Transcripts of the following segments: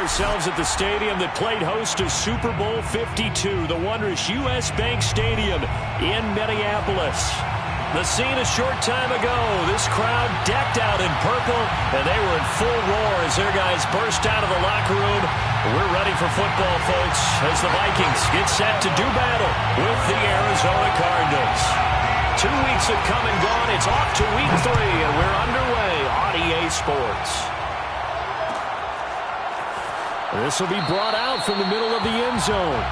ourselves at the stadium that played host to Super Bowl 52, the wondrous U.S. Bank Stadium in Minneapolis. The scene a short time ago, this crowd decked out in purple, and they were in full roar as their guys burst out of the locker room. We're ready for football, folks, as the Vikings get set to do battle with the Arizona Cardinals. 2 weeks have come and gone. It's off to week 3, and we're underway on EA Sports. This will be brought out from the middle of the end zone.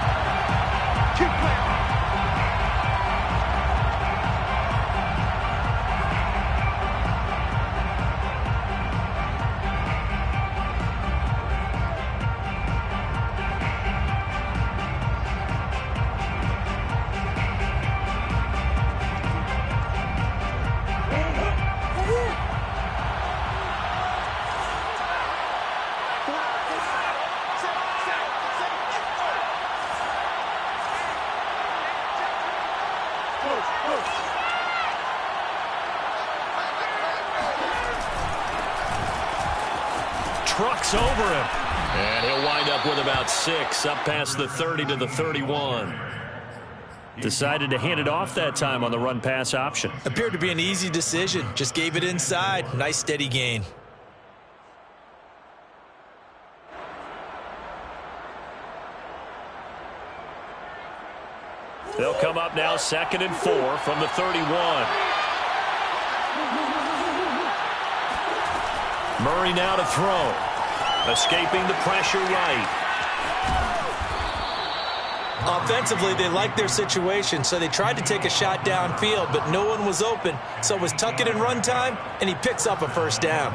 Trucks over him. And he'll wind up with about 6, up past the 30 to the 31. Decided to hand it off that time on the run-pass option. Appeared to be an easy decision. Just gave it inside. Nice steady gain. They'll come up now 2nd and 4 from the 31. Murray now to throw. Escaping the pressure right. Offensively, they liked their situation, so they tried to take a shot downfield, but no one was open. So it was tuck it and run time, and he picks up a first down.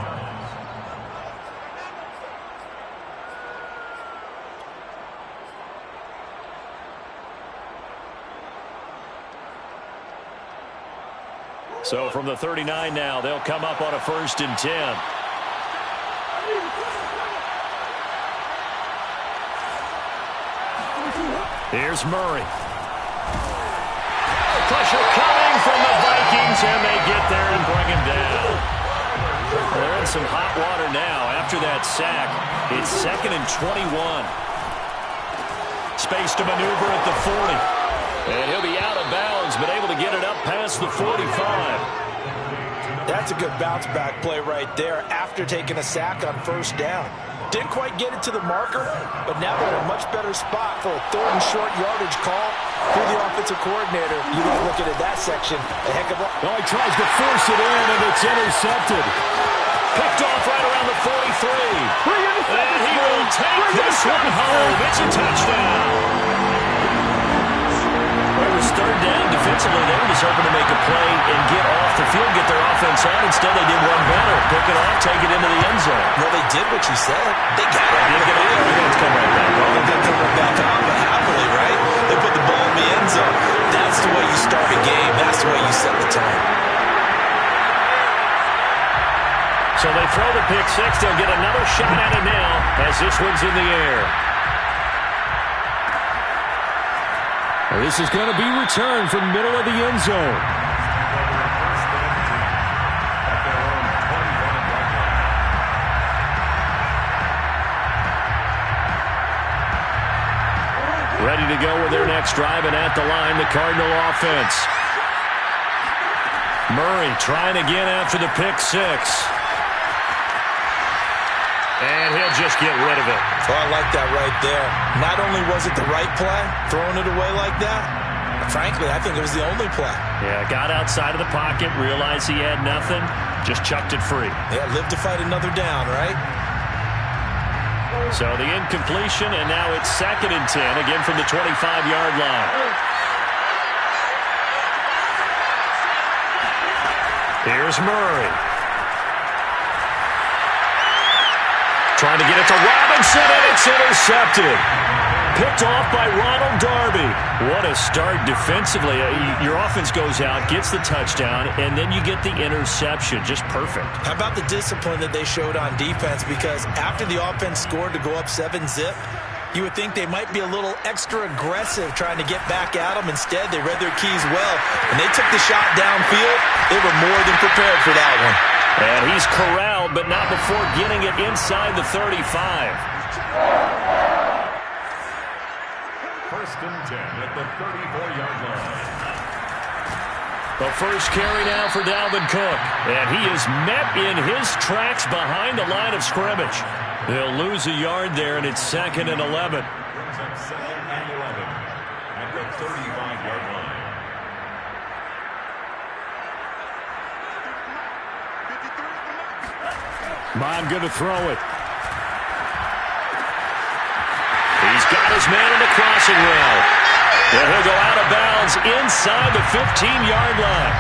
So from the 39 now, they'll come up on a 1st and 10. Here's Murray. Pressure coming from the Vikings, and they get there and bring him down. They're in some hot water now after that sack. It's 2nd and 21. Space to maneuver at the 40. And he'll be out of bounds, but able to get it up past the 45. That's a good bounce-back play right there after taking a sack on 1st down. Didn't quite get it to the marker, but now they're in a much better spot for a 3rd and short yardage call through the offensive coordinator. You look looking at that section, a heck of a... Well, he tries to force it in, and it's intercepted. Picked off right around the 43. And he will take this one home. It's a touchdown. It was 3rd down defensively. They were just hoping to make a play and get off the field, get their offense on. Instead, they did one better. Pick it off, take it into the end zone. Well, they did what you said. They got it. They did get it. They're going to come right back on. They're going to come right back on, but happily, right? They put the ball in the end zone. That's the way you start a game. That's the way you set the tone. So they throw the pick 6. They'll get another shot at it now as this one's in the air. This is going to be returned from the middle of the end zone. Ready to go with their next drive, and at the line, the Cardinal offense. Murray trying again after the pick 6. And he'll just get rid of it. Oh, I like that right there. Not only was it the right play, throwing it away like that, but frankly, I think it was the only play. Yeah, got outside of the pocket, realized he had nothing, just chucked it free. Yeah, live to fight another down, right? So the incompletion, and now it's 2nd and 10, again from the 25-yard line. Here's Murray. Trying to get it to Robinson, and it's intercepted. Picked off by Ronald Darby. What a start defensively. Your offense goes out, gets the touchdown, and then you get the interception. Just perfect. How about the discipline that they showed on defense? Because after the offense scored to go up 7-zip, you would think they might be a little extra aggressive trying to get back at them. Instead, they read their keys well, and they took the shot downfield. They were more than prepared for that one. And he's corralled downfield, but not before getting it inside the 35. First and 10 at the 34-yard line. The first carry now for Dalvin Cook. And he is met in his tracks behind the line of scrimmage. They'll lose a yard there, and it's 2nd and 11. Brings up 2nd and 11 at the 35-yard line. Mon going to throw it. He's got his man in the crossing route. And he'll go out of bounds inside the 15-yard line.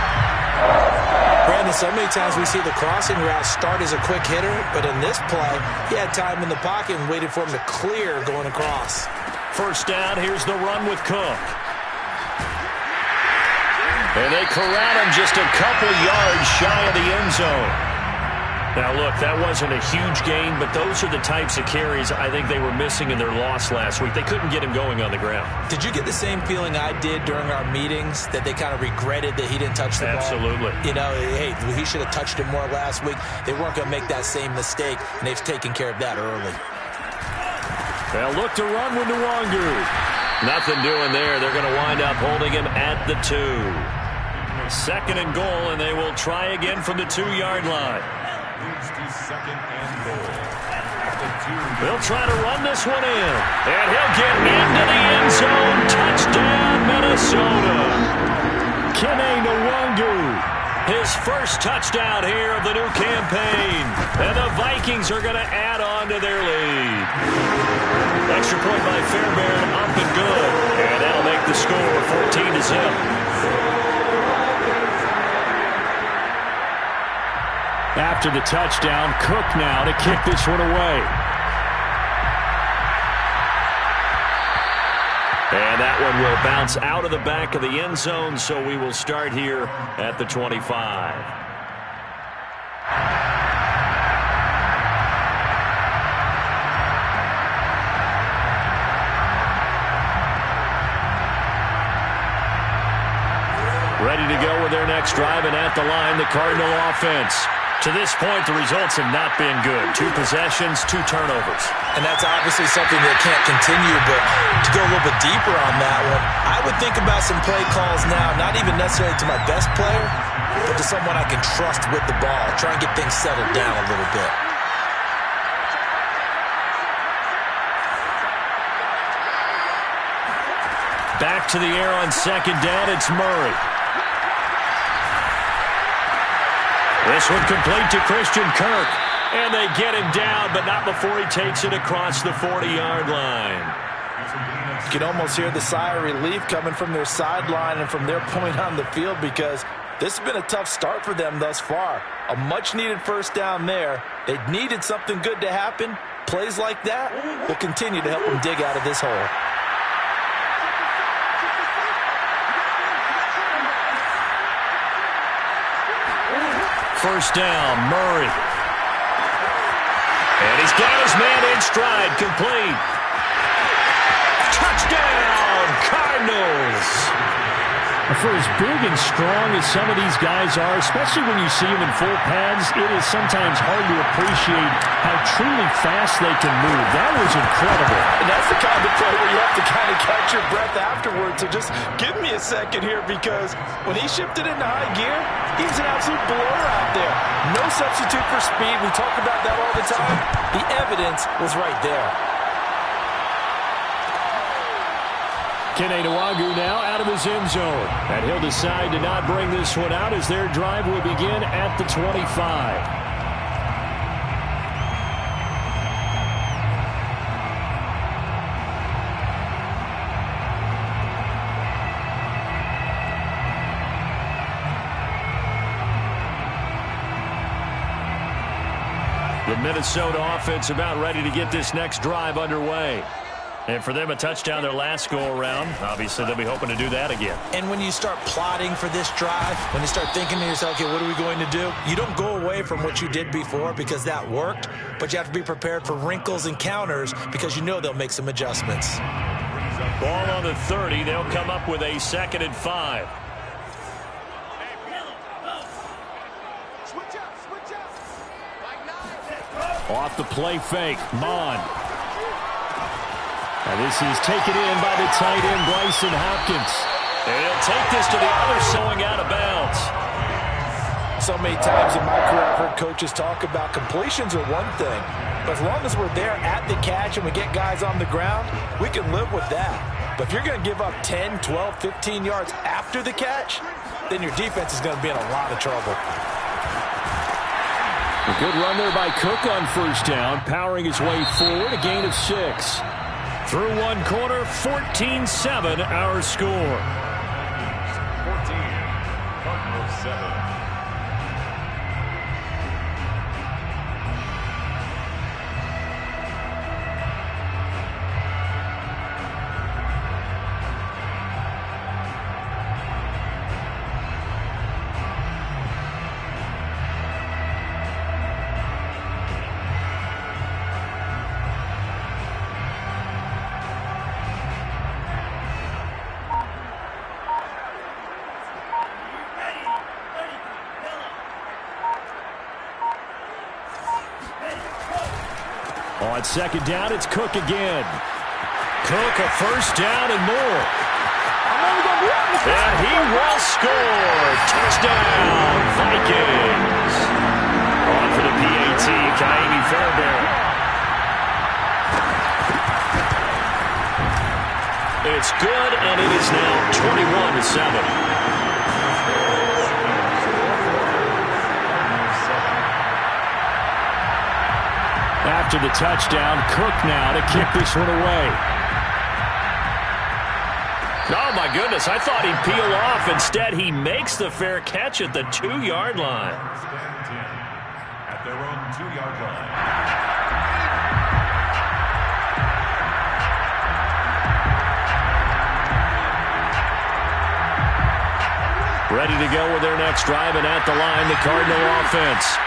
Brandon, so many times we see the crossing route start as a quick hitter, but in this play, he had time in the pocket and waited for him to clear going across. First down, here's the run with Cook. And they corral him just a couple yards shy of the end zone. Now, look, that wasn't a huge gain, but those are the types of carries I think they were missing in their loss last week. They couldn't get him going on the ground. Did you get the same feeling I did during our meetings, that they kind of regretted that he didn't touch the ball? Absolutely. You know, hey, he should have touched it more last week. They weren't going to make that same mistake, and they've taken care of that early. They'll look to run with Nwangu. Nothing doing there. They're going to wind up holding him at the 2. 2nd and goal, and they will try again from the 2-yard line. Leads to 2nd and goal. At the 2. They'll try to run this one in. And he'll get into the end zone. Touchdown, Minnesota. Kene Nwangu. His first touchdown here of the new campaign. And the Vikings are going to add on to their lead. Extra point by Fairbairn, up and good. And that'll make the score 14-0. After the touchdown, Cook now to kick this one away. And that one will bounce out of the back of the end zone, so we will start here at the 25. Ready to go with their next drive, and at the line, the Cardinal offense. To this point, the results have not been good. 2 possessions, 2 turnovers. And that's obviously something that can't continue, but to go a little bit deeper on that one, I would think about some play calls now, not even necessarily to my best player, but to someone I can trust with the ball. Try and get things settled down a little bit. Back to the air on 2nd down, it's Murray. This one complete to Christian Kirk. And they get him down, but not before he takes it across the 40-yard line. You can almost hear the sigh of relief coming from their sideline and from their point on the field, because this has been a tough start for them thus far. A much-needed first down there. They needed something good to happen. Plays like that will continue to help them dig out of this hole. First down, Murray. And he's got his man in stride, complete. Touchdown, Cardinals. For as big and strong as some of these guys are, especially when you see them in full pads, it is sometimes hard to appreciate how truly fast they can move. That was incredible. And that's the kind of play where you have to kind of catch your breath afterwards. So just give me a second here, because when he shifted into high gear, he was an absolute blower out there. No substitute for speed. We talk about that all the time. The evidence was right there. Kene Nwangu now out of his end zone. And he'll decide to not bring this one out as their drive will begin at the 25. The Minnesota offense about ready to get this next drive underway. And for them, a touchdown their last go-around. Obviously, they'll be hoping to do that again. And when you start plotting for this drive, when you start thinking to yourself, okay, what are we going to do? You don't go away from what you did before because that worked, but you have to be prepared for wrinkles and counters because you know they'll make some adjustments. Ball on the 30. They'll come up with a 2nd and 5. Off the play fake, Mon. And this is taken in by the tight end, Bryson Hopkins. And he'll take this to the other, going out of bounds. So many times in my career I've heard coaches talk about completions are one thing, but as long as we're there at the catch and we get guys on the ground, we can live with that. But if you're going to give up 10, 12, 15 yards after the catch, then your defense is going to be in a lot of trouble. A good run there by Cook on first down, powering his way forward, a gain of 6. Through one quarter, 14-7 our score. 14, Cardinals 7. On second down, it's Cook again. Cook, a first down and more. And he will score. Touchdown, Vikings. On for the PAT, Kaimi Fairbairn. It's good, and it is now 21-7. After the touchdown, Cook now to kick this one away. Oh, my goodness. I thought he'd peel off. Instead, he makes the fair catch at the 2-yard line. At their own 2-yard line. Ready to go with their next drive, and at the line, the Cardinal offense.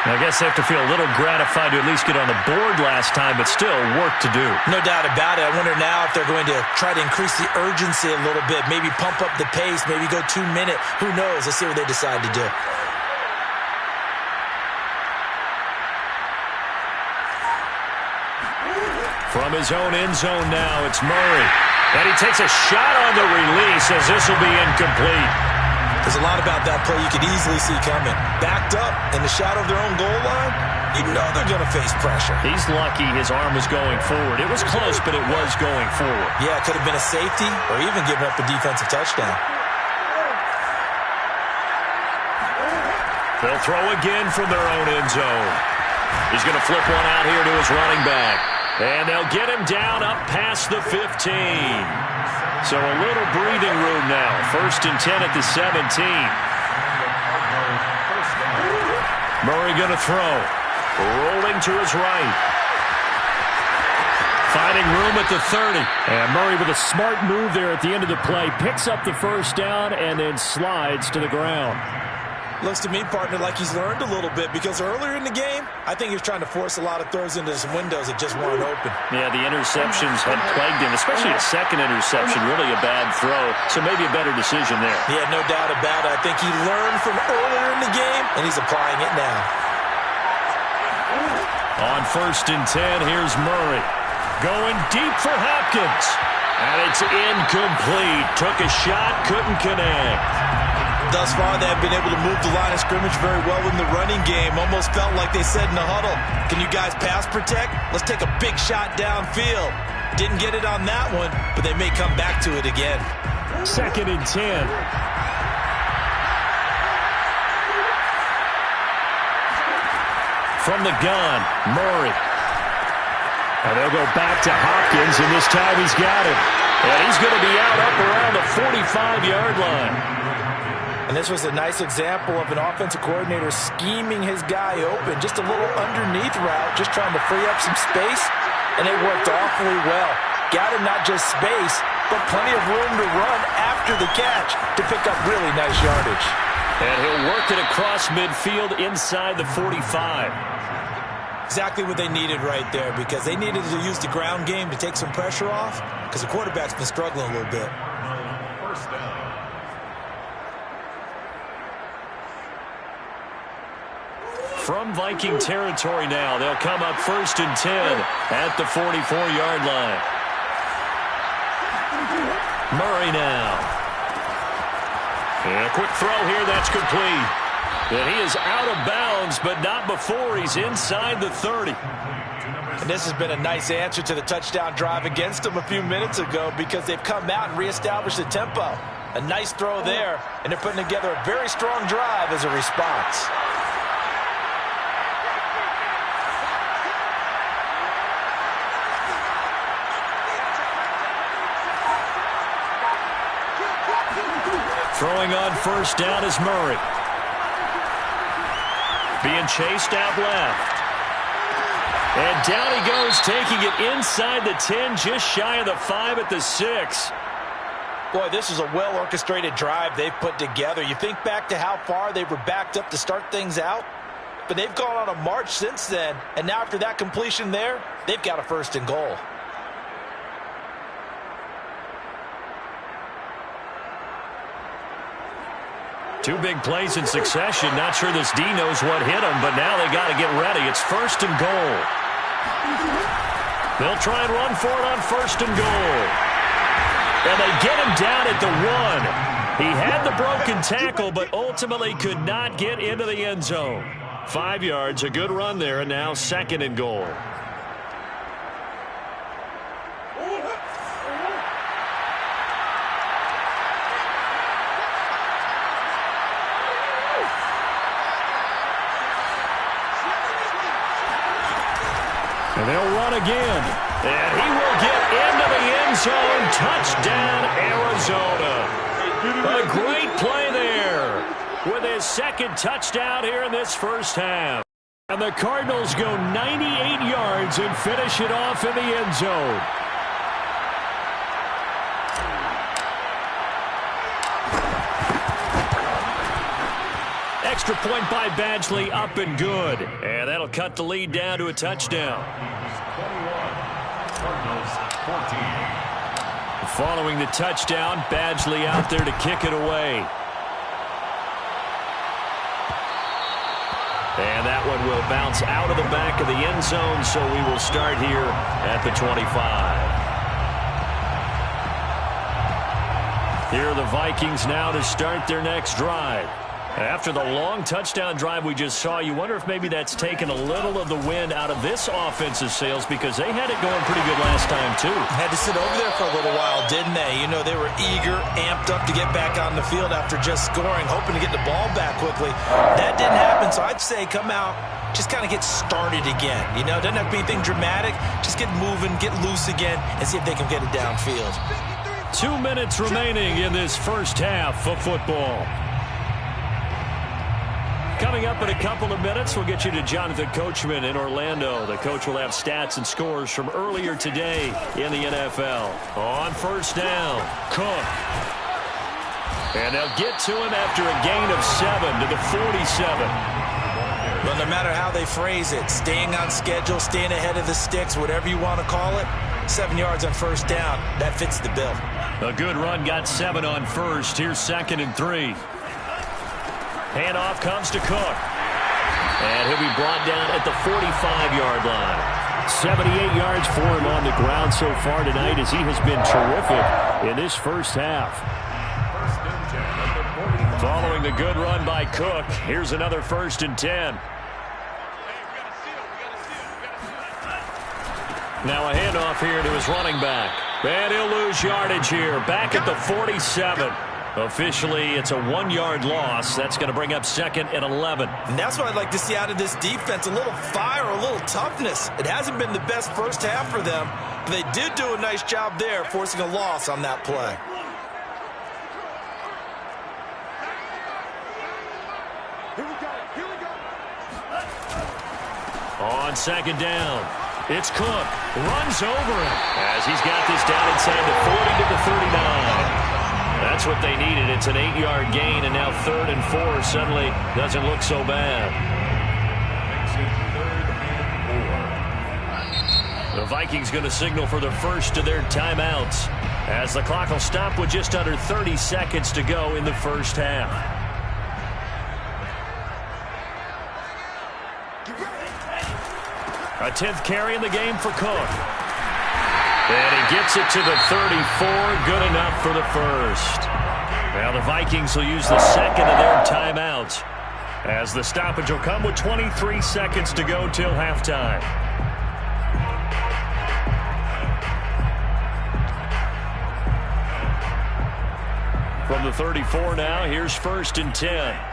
I guess they have to feel a little gratified to at least get on the board last time, but still work to do. No doubt about it. I wonder now if they're going to try to increase the urgency a little bit, maybe pump up the pace, maybe go 2-minute. Who knows? Let's see what they decide to do. From his own end zone now, it's Murray. And he takes a shot on the release as this will be incomplete. There's a lot about that play you could easily see coming. Backed up in the shadow of their own goal line, you know they're going to face pressure. He's lucky his arm was going forward. It was close, but it was going forward. Yeah, it could have been a safety or even given up a defensive touchdown. They'll throw again from their own end zone. He's going to flip one out here to his running back. And they'll get him down up past the 15. So a little breathing room now. 1st and 10 at the 17. Murray going to throw. Rolling to his right. Finding room at the 30. And Murray with a smart move there at the end of the play. Picks up the first down and then slides to the ground. Looks to me, partner, like he's learned a little bit because earlier in the game, I think he was trying to force a lot of throws into some windows that just weren't open. Yeah, the interceptions had plagued him, especially a second interception, really a bad throw. So maybe a better decision there. Yeah, no doubt about it. I think he learned from earlier in the game, and he's applying it now. On 1st and 10, here's Murray. Going deep for Hopkins. And it's incomplete. Took a shot, couldn't connect. Thus far, they have been able to move the line of scrimmage very well in the running game. Almost felt like they said in the huddle, can you guys pass protect? Let's take a big shot downfield. Didn't get it on that one, but they may come back to it again. 2nd and 10. From the gun, Murray. And they'll go back to Hopkins, and this time he's got him. And he's going to be out up around the 45-yard line. And this was a nice example of an offensive coordinator scheming his guy open. Just a little underneath route, just trying to free up some space, and it worked awfully well. Got him not just space, but plenty of room to run after the catch to pick up really nice yardage. And he'll work it across midfield inside the 45. Exactly what they needed right there because they needed to use the ground game to take some pressure off because the quarterback's been struggling a little bit. First down. from Viking territory now. They'll come up 1st and 10 at the 44-yard line. Murray now. And a quick throw here, that's complete. And he is out of bounds, but not before he's inside the 30. And this has been a nice answer to the touchdown drive against them a few minutes ago because they've come out and reestablished the tempo. A nice throw there, and they're putting together a very strong drive as a response. Throwing on 1st down is Murray. Being chased out left. And down he goes, taking it inside the 10, just shy of the 5 at the 6. Boy, this is a well-orchestrated drive they've put together. You think back to how far they were backed up to start things out, but they've gone on a march since then, and now after that completion there, they've got a 1st and goal. Two big plays in succession. Not sure this D knows what hit him, but now they got to get ready. It's 1st and goal. They'll try and run for it on 1st and goal. And they get him down at the 1. He had the broken tackle, but ultimately could not get into the end zone. 5 yards, a good run there, and now 2nd and goal. And they'll run again. And he will get into the end zone. Touchdown, Arizona. A great play there with his 2nd touchdown here in this 1st half. And the Cardinals go 98 yards and finish it off in the end zone. Extra point by Badgley, up and good. And that'll cut the lead down to a touchdown. 21, 14. Following the touchdown, Badgley out there to kick it away. And that one will bounce out of the back of the end zone, so we will start here at the 25. Here are the Vikings now to start their next drive. After the long touchdown drive we just saw, you wonder if maybe that's taken a little of the wind out of this offensive sails because they had it going pretty good last time, too. Had to sit over there for a little while, didn't they? You know, they were eager, amped up to get back on the field after just scoring, hoping to get the ball back quickly. That didn't happen, so I'd say come out, just kind of get started again. You know, doesn't have to be anything dramatic. Just get moving, get loose again, and see if they can get it downfield. 2 minutes remaining in this 1st half of football. Coming up in a couple of minutes, we'll get you to Jonathan Coachman in Orlando. The coach will have stats and scores from earlier today in the NFL. On 1st down, Cook. And they'll get to him after a gain of 7 to the 47. Well, no matter how they phrase it, staying on schedule, staying ahead of the sticks, whatever you want to call it, 7 yards on 1st down, that fits the bill. A good run, got 7 on 1st. Here's 2nd and 3. Handoff comes to Cook. And he'll be brought down at the 45-yard line. 78 yards for him on the ground so far tonight as he has been terrific in this 1st half. Following the good run by Cook, here's another 1st and 10. Now a handoff here to his running back. And he'll lose yardage here, back at the 47. Officially, it's a 1-yard loss. That's going to bring up 2nd and 11. And that's what I'd like to see out of this defense, a little fire, a little toughness. It hasn't been the best 1st half for them, but they did do a nice job there, forcing a loss on that play. Here we go. On 2nd down, it's Cook. Runs over him as he's got this down inside the 40 to the 39. That's what they needed. It's an 8-yard gain, and now 3rd and 4 suddenly doesn't look so bad. The Vikings going to signal for the first of their timeouts as the clock will stop with just under 30 seconds to go in the 1st half. A 10th carry in the game for Cook. And he gets it to the 34. Good enough for the first. Now the Vikings will use the second of their timeouts, as the stoppage will come with 23 seconds to go till halftime. From the 34 now, here's 1st and 10.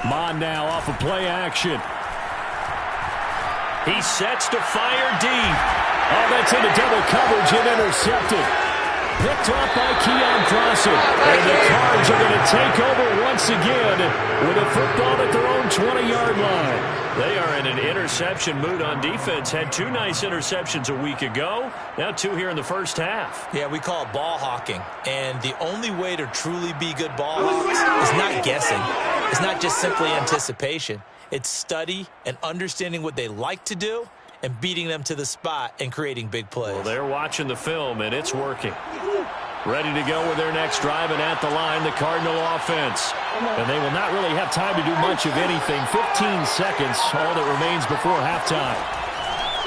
Mon now off of play action. He sets to fire deep. Oh, that's into double coverage and intercepted. Picked off by Keon Crossen. And the Cards are going to take over once again with a football at their own 20-yard line. They are in an interception mood on defense. Had 2 nice interceptions a week ago. Now 2 here in the first half. Yeah, we call it ball hawking. And the only way to truly be good ball hawks is not guessing. It's not just simply anticipation. It's study and understanding what they like to do and beating them to the spot and creating big plays. Well, they're watching the film, and it's working. Ready to go with their next drive, and at the line, the Cardinal offense. And they will not really have time to do much of anything. 15 seconds, all that remains before halftime.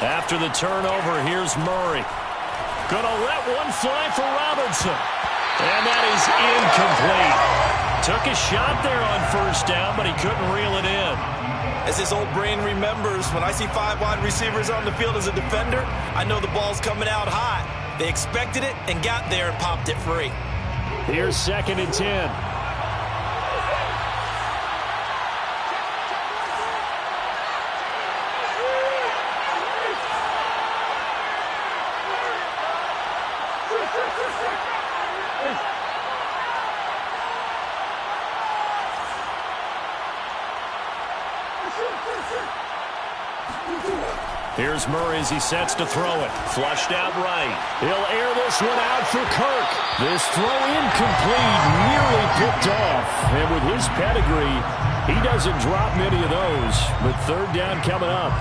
After the turnover, here's Murray. Gonna let one fly for Robinson. And that is incomplete. Took a shot there on 1st down, but he couldn't reel it in. As his old brain remembers, when I see 5 wide receivers on the field as a defender, I know the ball's coming out hot. They expected it and got there and popped it free. Here's 2nd and 10. Here's Murray as he sets to throw it. Flushed out right. He'll air this one out for Kirk. This throw incomplete, nearly picked off. And with his pedigree, he doesn't drop many of those. But 3rd down coming up.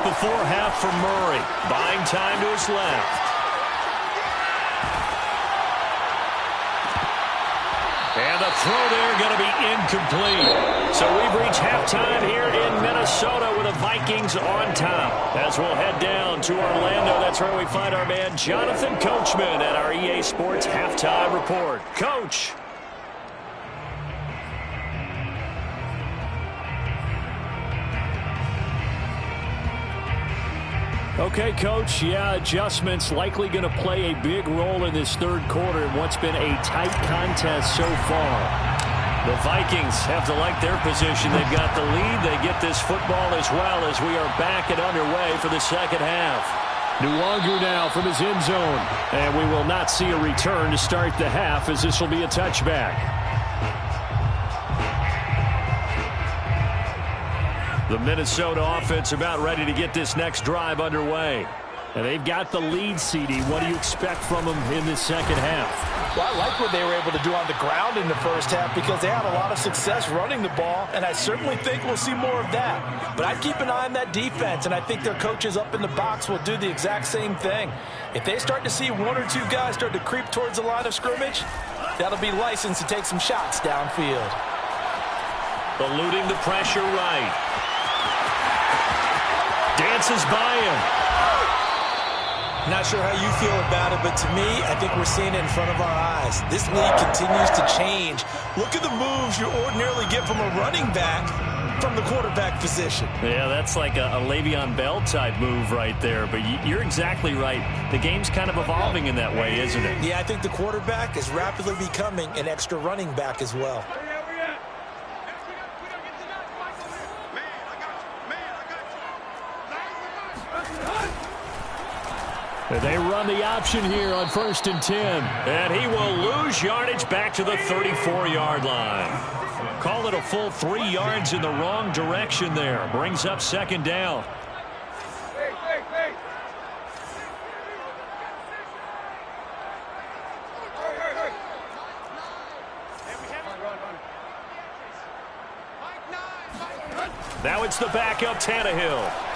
Before half for Murray. Buying time to his left. And the throw there going to be incomplete. So we've reached halftime here in Minnesota with the Vikings on top. As we'll head down to Orlando, that's where we find our man Jonathan Coachman at our EA Sports Halftime Report. Coach. Okay, Coach, yeah, adjustments likely going to play a big role in this 3rd quarter in what's been a tight contest so far. The Vikings have to like their position. They've got the lead. They get this football as well as we are back and underway for the 2nd half. Nwangu now from his end zone. And we will not see a return to start the half, as this will be a touchback. The Minnesota offense about ready to get this next drive underway. And they've got the lead, CD. What do you expect from them in the 2nd half? Well, I like what they were able to do on the ground in the 1st half because they had a lot of success running the ball, and I certainly think we'll see more of that. But I'd keep an eye on that defense, and I think their coaches up in the box will do the exact same thing. If they start to see 1 or 2 guys start to creep towards the line of scrimmage, that'll be licensed to take some shots downfield. Eluding the pressure right. Dances by him. Not sure how you feel about it, but to me, I think we're seeing it in front of our eyes. This league continues to change. Look at the moves you ordinarily get from a running back from the quarterback position. Yeah, that's like a Le'Veon Bell type move right there, but you're exactly right. The game's kind of evolving in that way, isn't it? Yeah, I think the quarterback is rapidly becoming an extra running back as well. They run the option here on 1st and 10. And he will lose yardage back to the 34-yard line. Call it a full 3 yards in the wrong direction there. Brings up 2nd down. Now it's the backup, Tannehill.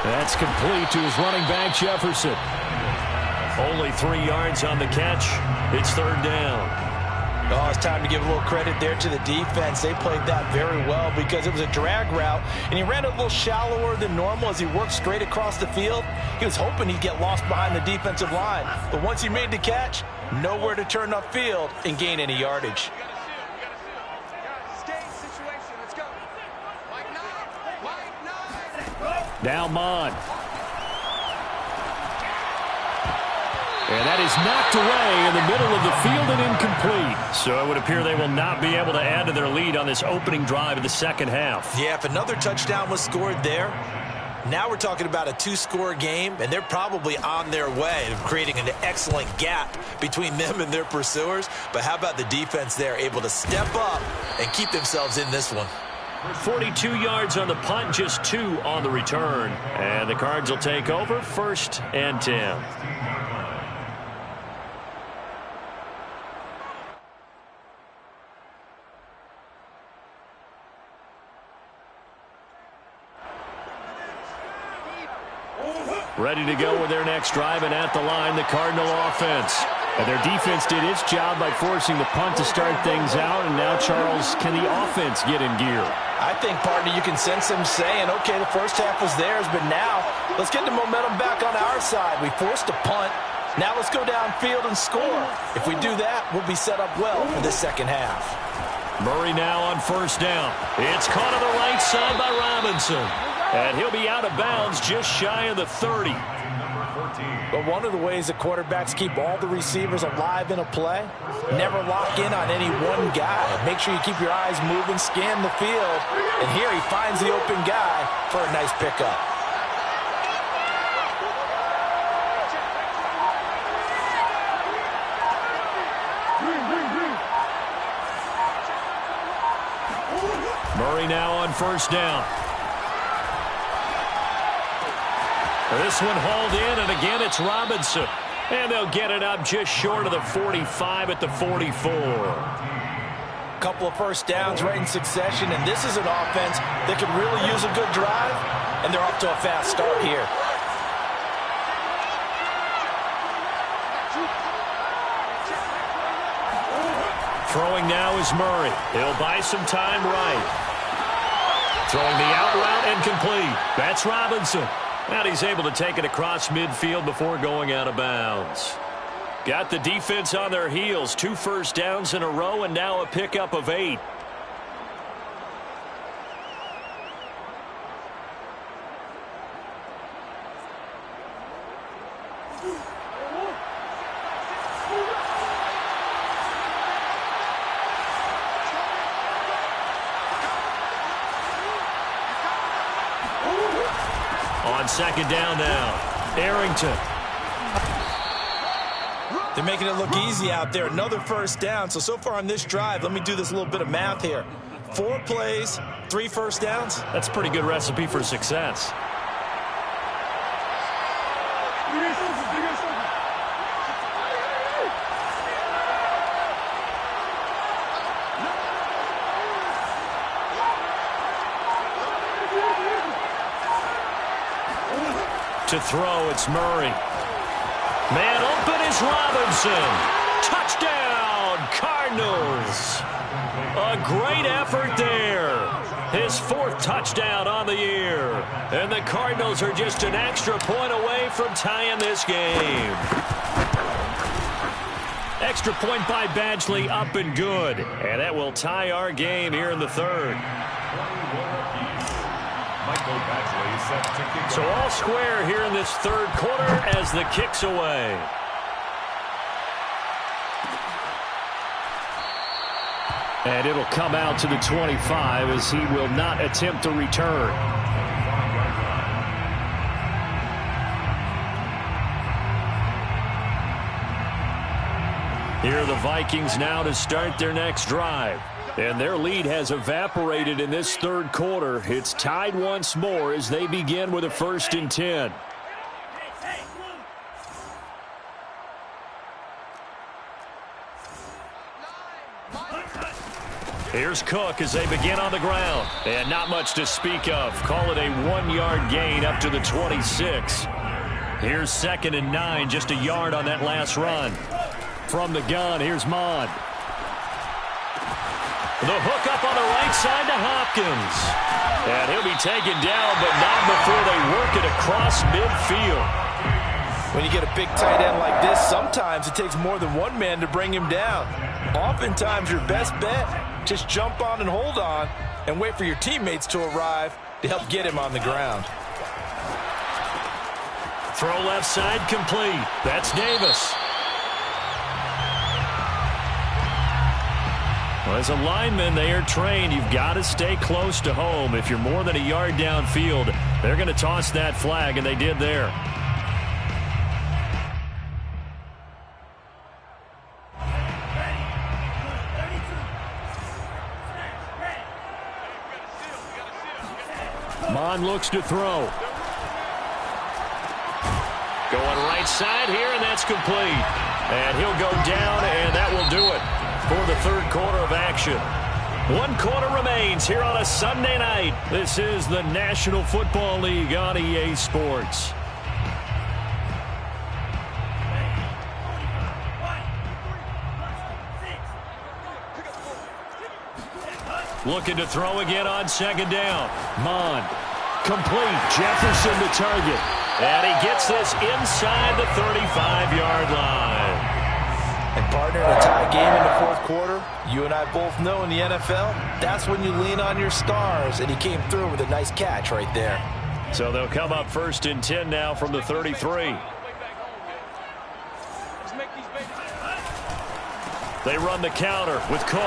That's complete to his running back, Jefferson. Only 3 yards on the catch. It's 3rd down. Oh, it's time to give a little credit there to the defense. They played that very well because it was a drag route, and he ran a little shallower than normal as he worked straight across the field. He was hoping he'd get lost behind the defensive line, but once he made the catch, nowhere to turn upfield and gain any yardage. Now Mon. And that is knocked away in the middle of the field and incomplete. So it would appear they will not be able to add to their lead on this opening drive of the 2nd half. Yeah, if another touchdown was scored there, now we're talking about a 2-score game, and they're probably on their way of creating an excellent gap between them and their pursuers. But how about the defense there, able to step up and keep themselves in this one? 42 yards on the punt, just 2 on the return. And the Cards will take over 1st and 10. Ready to go with their next drive, and at the line, the Cardinal offense. And their defense did its job by forcing the punt to start things out, and now, Charles, can the offense get in gear? I think, partner, you can sense them saying, okay, the first half was theirs, but now let's get the momentum back on our side. We forced a punt. Now let's go downfield and score. If we do that, we'll be set up well for the 2nd half. Murray now on 1st down. It's caught on the right side by Robinson. And he'll be out of bounds just shy of the 30. But one of the ways that quarterbacks keep all the receivers alive in a play, never lock in on any one guy. Make sure you keep your eyes moving, scan the field. And here he finds the open guy for a nice pickup. Murray now on 1st down. This one hauled in, and again it's Robinson. And they'll get it up just short of the 45 at the 44. Couple of first downs right in succession, and this is an offense that could really use a good drive, and they're off to a fast start here. Throwing now is Murray. He'll buy some time right. Throwing the out route and complete. That's Robinson. And he's able to take it across midfield before going out of bounds. Got the defense on their heels. 2 first downs in a row, and now a pickup of 8. On 2nd down now, Arrington. They're making it look easy out there. Another first down. So far on this drive, let me do this little bit of math here. 4 plays, 3 first downs. That's a pretty good recipe for success. To throw, it's Murray. Man open is Robinson. Touchdown, Cardinals. A great effort there. His 4th touchdown on the year. And the Cardinals are just an extra point away from tying this game. Extra point by Badgley, up and good. And that will tie our game here in the 3rd. So all square here in this 3rd quarter as the kick's away. And it'll come out to the 25 as he will not attempt to return. Here are the Vikings now to start their next drive. And their lead has evaporated in this third quarter. It's tied once more as they begin with a 1st and 10. Here's Cook as they begin on the ground. And not much to speak of. Call it a 1-yard gain up to the 26. Here's 2nd and 9, just a yard on that last run. From the gun, here's Mond. The hook up on the right side to Hopkins. And he'll be taken down, but not before they work it across midfield. When you get a big tight end like this, sometimes it takes more than one man to bring him down. Oftentimes, your best bet, just jump on and hold on and wait for your teammates to arrive to help get him on the ground. Throw left side complete. That's Davis. Well, as a lineman, they are trained. You've got to stay close to home. If you're more than a yard downfield, they're going to toss that flag, and they did there. Mond looks to throw. Going right side here, and that's complete. And he'll go down, and that will do it for the third quarter of action. 1 quarter remains here on a Sunday night. This is the National Football League on EA Sports. Looking to throw again on 2nd down. Mond. Complete. Jefferson the target. And he gets this inside the 35-yard line. And partner, in a tie game in the fourth quarter, you and I both know in the NFL, that's when you lean on your stars. And he came through with a nice catch right there. So they'll come up 1st and 10 now from the 33. They run the counter with Cook.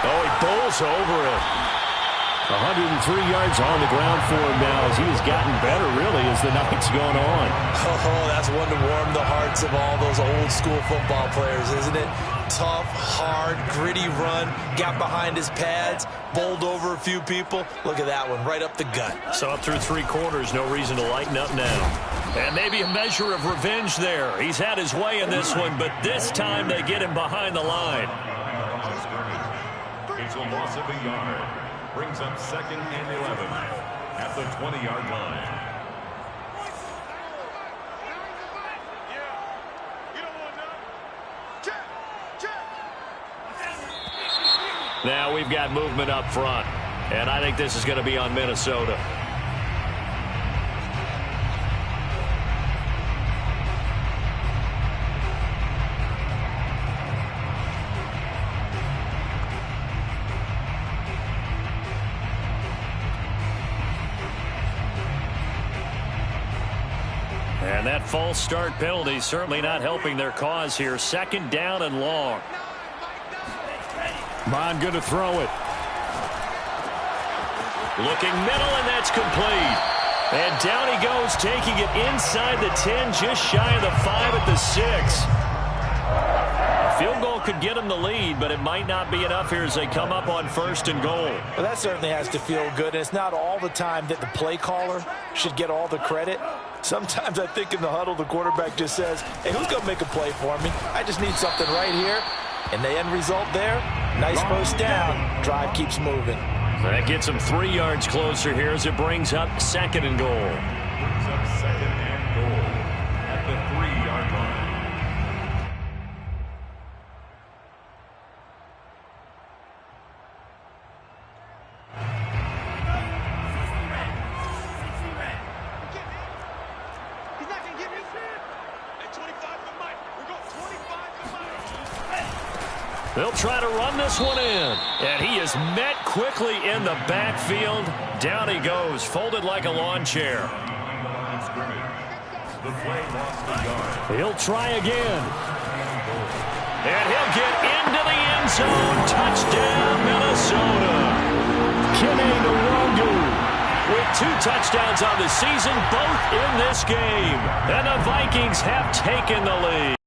Oh, he bowls over it. 103 yards on the ground for him now as he has gotten better, really, as the night's going on. Oh, that's one to warm the hearts of all those old-school football players, isn't it? Tough, hard, gritty run, got behind his pads, bowled over a few people. Look at that one, right up the gut. So up through 3 quarters, no reason to lighten up now. And maybe a measure of revenge there. He's had his way in this one, but this time they get him behind the line. It's a loss of a yard. Brings up 2nd and 11 at the 20-yard line. Now we've got movement up front, and I think this is going to be on Minnesota. And that false start penalty certainly not helping their cause here. 2nd down and long. Mond going to throw it. Looking middle, and that's complete. And down he goes, taking it inside the 10, just shy of the 5 at the 6. A field goal could get him the lead, but it might not be enough here as they come up on 1st and goal. Well, that certainly has to feel good, and it's not all the time that the play caller should get all the credit. Sometimes I think in the huddle, the quarterback just says, hey, who's going to make a play for me? I just need something right here. And the end result there, nice first down. Drive keeps moving. That gets him 3 yards closer here as it brings up 2nd and goal. Brings up 2nd and goal at the 3-yard line. They'll try to run this one in. And he is met quickly in the backfield. Down he goes, folded like a lawn chair. He'll try again. And he'll get into the end zone. Touchdown, Minnesota. Kenny Nwangu with 2 touchdowns on the season, both in this game. And the Vikings have taken the lead.